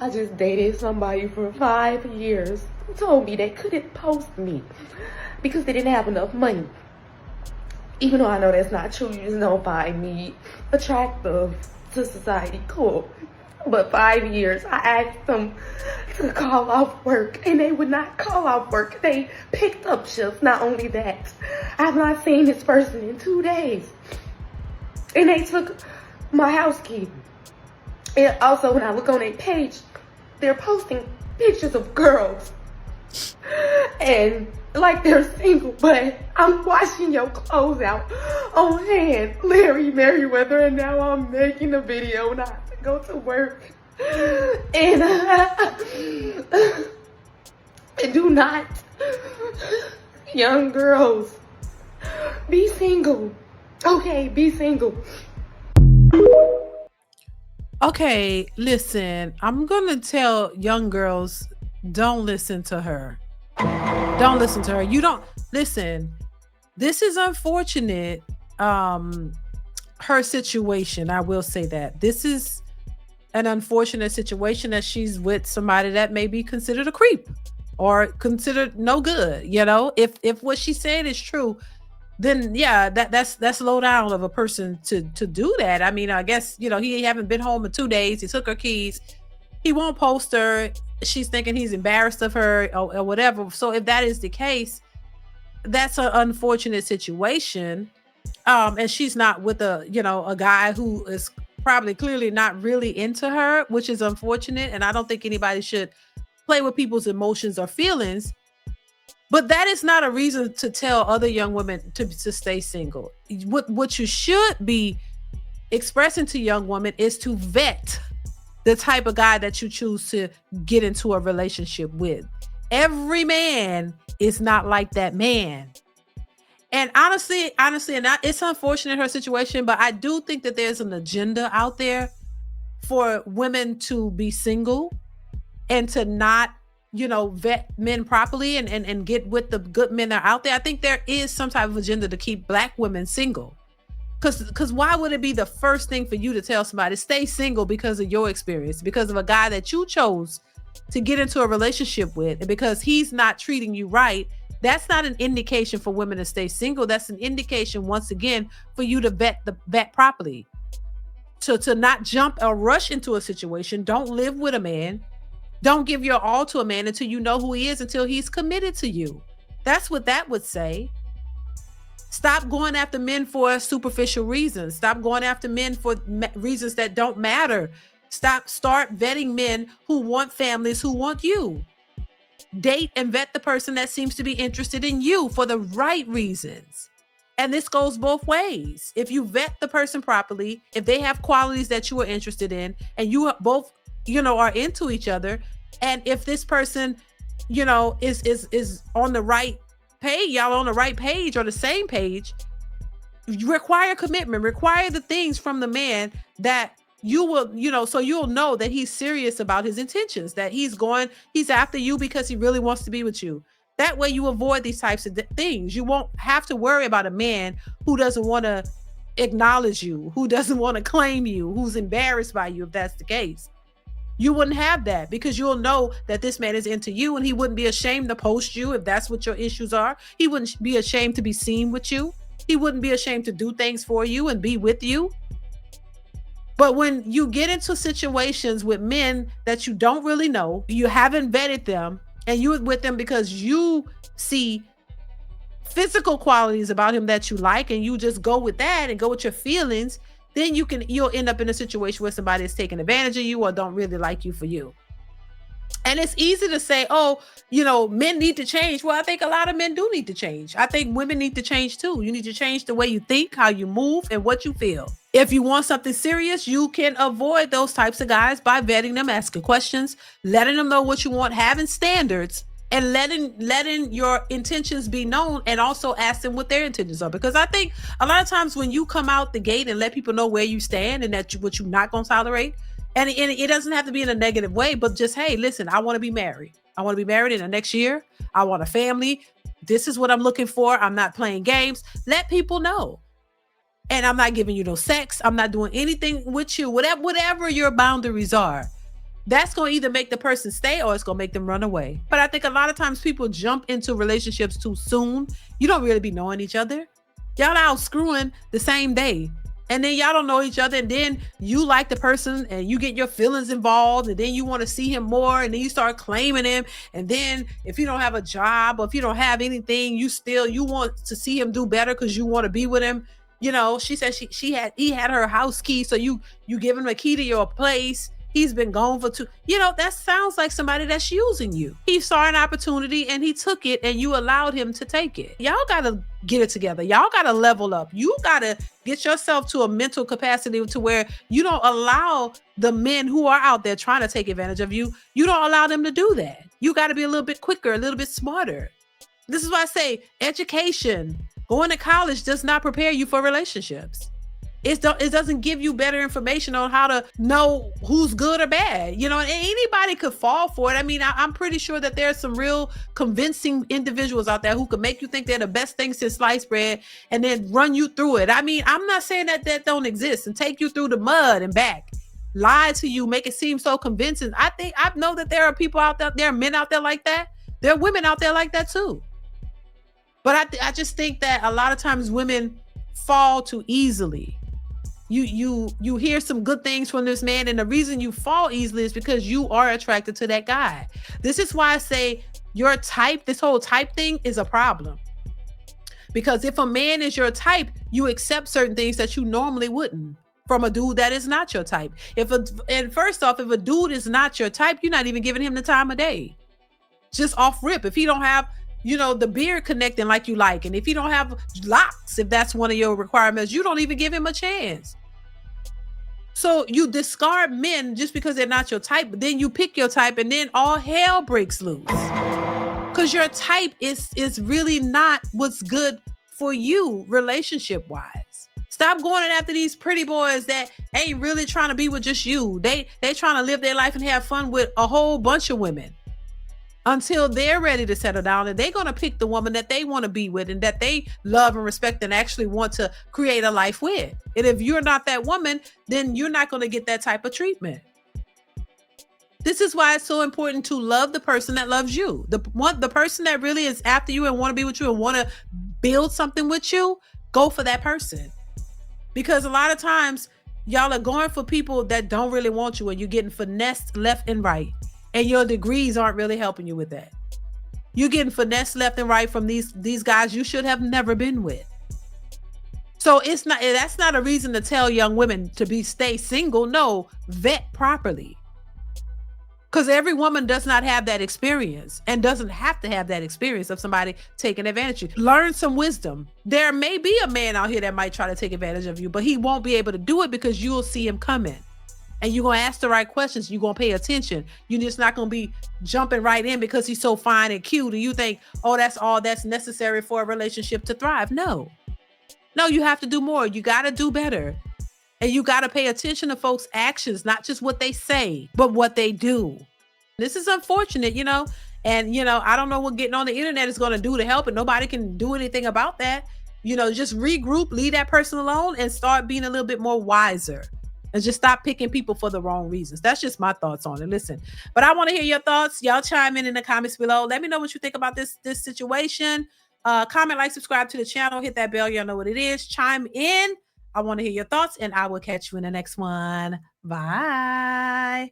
I just dated somebody for 5 years who told me they couldn't post me because they didn't have enough money. Even though I know that's not true, you just don't find me attractive to society. Cool. But 5 years, I asked them to call off work, and they would not call off work. They picked up shifts. Not only that, I've not seen this person in 2 days. And they took my house key. And also, when I look on their page, they're posting pictures of girls. And like they're single, but I'm washing your clothes out on hand, Larry Merriweather, and now I'm making a video and I have to go to work. And do not, young girls, be single. Okay, be single. Okay, listen, I'm gonna tell young girls, don't listen to her. Don't listen to her. You don't listen. This is unfortunate. Her situation, I will say that. This is an unfortunate situation that she's with somebody that may be considered a creep or considered no good. If what she's saying is true, then yeah, that's low down of a person to do that. I mean, I guess he haven't been home in 2 days. He took her keys. He won't post her. She's thinking he's embarrassed of her or whatever. So if that is the case, that's an unfortunate situation. And she's not with a guy who is probably clearly not really into her, which is unfortunate. And I don't think anybody should play with people's emotions or feelings. But that is not a reason to tell other young women to stay single. What you should be expressing to young women is to vet the type of guy that you choose to get into a relationship with. Every man is not like that man. And honestly, and it's unfortunate her situation, but I do think that there's an agenda out there for women to be single and to not vet men properly and get with the good men that are out there. I think there is some type of agenda to keep Black women single. Because why would it be the first thing for you to tell somebody stay single because of your experience, because of a guy that you chose to get into a relationship with, and because he's not treating you right? That's not an indication for women to stay single. That's an indication, once again, for you to vet properly. To not jump or rush into a situation. Don't live with a man. Don't give your all to a man until you know who he is, until he's committed to you. That's what that would say. Stop going after men for superficial reasons. Stop going after men for reasons that don't matter. Start vetting men who want families, who want you. Date and vet the person that seems to be interested in you for the right reasons. And this goes both ways. If you vet the person properly, if they have qualities that you are interested in, and you both are into each other, and if this person is on the right page, y'all on the right page or the same page, require commitment, require the things from the man that you will, so you'll know that he's serious about his intentions, that he's after you because he really wants to be with you. That way you avoid these types of things. You won't have to worry about a man who doesn't want to acknowledge you, who doesn't want to claim you, who's embarrassed by you, if that's the case. You wouldn't have that because you'll know that this man is into you, and he wouldn't be ashamed to post you if that's what your issues are. He wouldn't be ashamed to be seen with you. He wouldn't be ashamed to do things for you and be with you. But when you get into situations with men that you don't really know, you haven't vetted them, and you're with them because you see physical qualities about him that you like, and you just go with that and go with your feelings, then you'll end up in a situation where somebody is taking advantage of you or don't really like you for you. And it's easy to say, men need to change. Well, I think a lot of men do need to change. I think women need to change too. You need to change the way you think, how you move, and what you feel. If you want something serious, you can avoid those types of guys by vetting them, asking questions, letting them know what you want, having standards, and letting your intentions be known, and also ask them what their intentions are. Because I think a lot of times when you come out the gate and let people know where you stand and what you're not going to tolerate, and it doesn't have to be in a negative way, but just, hey, listen, I want to be married. I want to be married in the next year. I want a family. This is what I'm looking for. I'm not playing games. Let people know. And I'm not giving you no sex. I'm not doing anything with you. Whatever your boundaries are. That's going to either make the person stay or it's going to make them run away. But I think a lot of times people jump into relationships too soon. You don't really be knowing each other. Y'all out screwing the same day. And then y'all don't know each other. And then you like the person and you get your feelings involved. And then you want to see him more. And then you start claiming him. And then if you don't have a job or if you don't have anything, you want to see him do better because you want to be with him. You know, she said he had her house key. So you give him a key to your place. He's been gone for that sounds like somebody that's using you. He saw an opportunity and he took it and you allowed him to take it. Y'all got to get it together. Y'all got to level up. You got to get yourself to a mental capacity to where you don't allow the men who are out there trying to take advantage of you. You don't allow them to do that. You got to be a little bit quicker, a little bit smarter. This is why I say education, going to college does not prepare you for relationships. It doesn't give you better information on how to know who's good or bad. And anybody could fall for it. I mean, I'm pretty sure that there are some real convincing individuals out there who could make you think they're the best thing since sliced bread and then run you through it. I mean, I'm not saying that don't exist and take you through the mud and back, lie to you, make it seem so convincing. I know that there are people out there are men out there like that. There are women out there like that too. But I just think that a lot of times women fall too easily. You hear some good things from this man, and the reason you fall easily is because you are attracted to that guy. This is why I say your type, this whole type thing is a problem. Because if a man is your type, you accept certain things that you normally wouldn't from a dude that is not your type. And first off, if a dude is not your type, you're not even giving him the time of day. Just off rip. If he don't have the beard connecting like you like, and if you don't have locks, if that's one of your requirements, you don't even give him a chance. So you discard men just because they're not your type, but then you pick your type and then all hell breaks loose. Because your type is really not what's good for you relationship-wise. Stop going after these pretty boys that ain't really trying to be with just you. They trying to live their life and have fun with a whole bunch of women until they're ready to settle down, and they're going to pick the woman that they want to be with and that they love and respect and actually want to create a life with. And if you're not that woman, then you're not going to get that type of treatment. This is why it's so important to love the person that loves you. The person that really is after you and want to be with you and want to build something with you, go for that person. Because a lot of times y'all are going for people that don't really want you and you're getting finessed left and right. And your degrees aren't really helping you with that. You're getting finesse left and right from these guys you should have never been with. So that's not a reason to tell young women to stay single. No, vet properly. Because every woman does not have that experience and doesn't have to have that experience of somebody taking advantage of you. Learn some wisdom. There may be a man out here that might try to take advantage of you, but he won't be able to do it because you'll see him coming. And you're going to ask the right questions. You're going to pay attention. You're just not going to be jumping right in because he's so fine and cute. And you think, oh, that's all that's necessary for a relationship to thrive. No, you have to do more. You got to do better. And you got to pay attention to folks' actions, not just what they say, but what they do. This is unfortunate, and, I don't know what getting on the internet is going to do to help it. Nobody can do anything about that. Just regroup, leave that person alone and start being a little bit more wiser. And just stop picking people for the wrong reasons. That's just my thoughts on it. Listen, but I want to hear your thoughts. Y'all chime in the comments below. Let me know what you think about this situation. Comment, like, subscribe to the channel. Hit that bell. Y'all know what it is. Chime in. I want to hear your thoughts, and I will catch you in the next one. Bye.